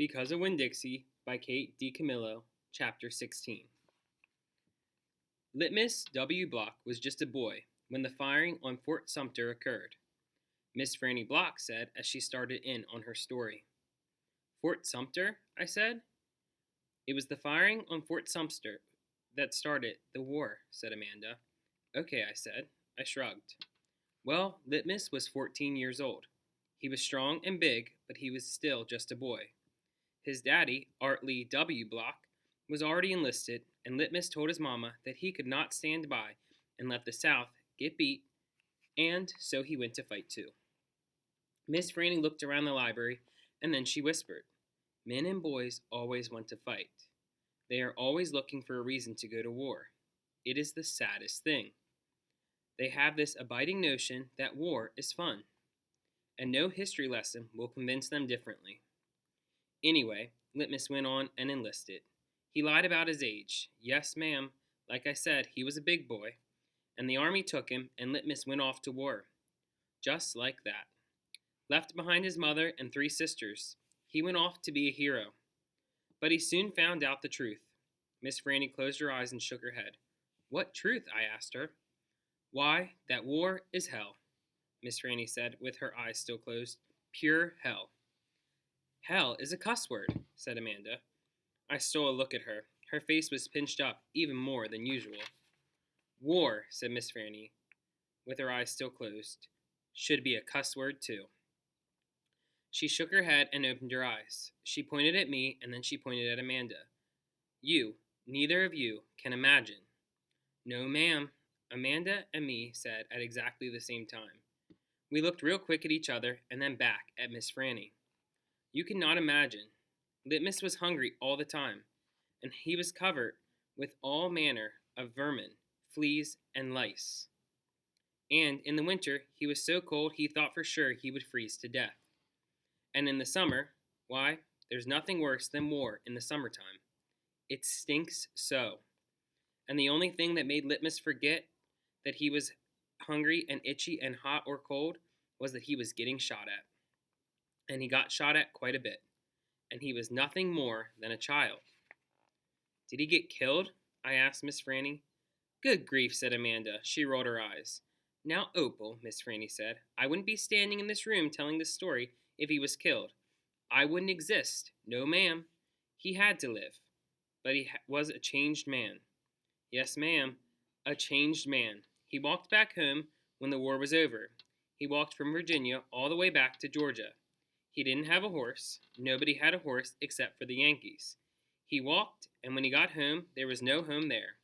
Because of Winn, Dixie by Kate DiCamillo, Chapter 16. Litmus W. Block was just a boy when the firing on Fort Sumter occurred, Miss Franny Block said as she started in on her story. Fort Sumter, I said. It was the firing on Fort Sumter that started the war, said Amanda. Okay, I said. I shrugged. Well, Litmus was 14 years old. He was strong and big, but he was still just a boy. His daddy, Art Lee W. Block, was already enlisted, and Litmus told his mama that he could not stand by and let the South get beat, and so he went to fight too. Miss Franny looked around the library, and then she whispered, Men and boys always want to fight. They are always looking for a reason to go to war. It is the saddest thing. They have this abiding notion that war is fun, and no history lesson will convince them differently. Anyway, Litmus went on and enlisted. He lied about his age. Yes, ma'am. Like I said, he was a big boy. And the army took him, and Litmus went off to war. Just like that. Left behind his mother and 3 sisters, he went off to be a hero. But he soon found out the truth. Miss Franny closed her eyes and shook her head. What truth? I asked her. Why, that war is hell, Miss Franny said, with her eyes still closed. Pure hell. Hell is a cuss word, said Amanda. I stole a look at her. Her face was pinched up even more than usual. War, said Miss Franny, with her eyes still closed, should be a cuss word too. She shook her head and opened her eyes. She pointed at me, and then she pointed at Amanda. You, neither of you, can imagine. No, ma'am, Amanda and me said at exactly the same time. We looked real quick at each other and then back at Miss Franny. You cannot imagine. Litmus was hungry all the time, and he was covered with all manner of vermin, fleas, and lice. And in the winter, he was so cold he thought for sure he would freeze to death. And in the summer, why, there's nothing worse than war in the summertime. It stinks so. And the only thing that made Litmus forget that he was hungry and itchy and hot or cold was that he was getting shot at. And he got shot at quite a bit. And he was nothing more than a child. Did he get killed? I asked Miss Franny. Good grief, said Amanda. She rolled her eyes. Now, Opal, Miss Franny said, I wouldn't be standing in this room telling this story if he was killed. I wouldn't exist. No, ma'am. He had to live. But he was a changed man. Yes, ma'am, a changed man. He walked back home when the war was over. He walked from Virginia all the way back to Georgia. He didn't have a horse. Nobody had a horse except for the Yankees. He walked, and when he got home, there was no home there.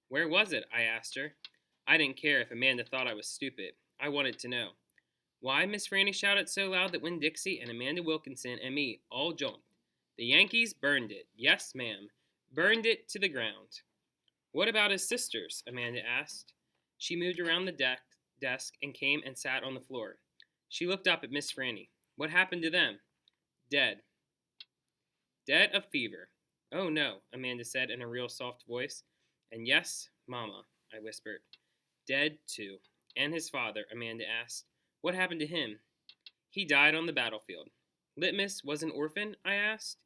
Where was it? I asked her. I didn't care if Amanda thought I was stupid. I wanted to know. Why, Miss Franny shouted so loud that Winn Dixie and Amanda Wilkinson and me all jumped. The Yankees burned it. Yes, ma'am. Burned it to the ground. What about his sisters? Amanda asked. She moved around the desk and came and sat on the floor. She looked up at Miss Franny. What happened to them? Dead. Dead of fever. Oh, no, Amanda said in a real soft voice. And yes, Mama, I whispered. Dead, too. And his father, Amanda asked. What happened to him? He died on the battlefield. Litmus was an orphan? I asked.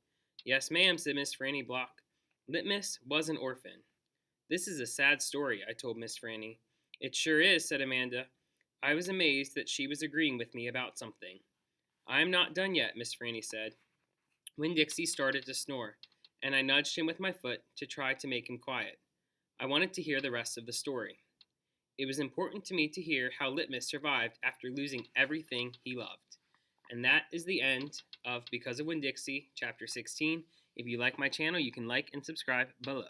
Yes, ma'am, said Miss Franny Block. Litmus was an orphan. This is a sad story, I told Miss Franny. It sure is, said Amanda. I was amazed that she was agreeing with me about something. I am not done yet, Miss Franny said. When Dixie started to snore, and I nudged him with my foot to try to make him quiet. I wanted to hear the rest of the story. It was important to me to hear how Litmus survived after losing everything he loved. And that is the end of Because of Winn Dixie, Chapter 16. If you like my channel, you can like and subscribe below.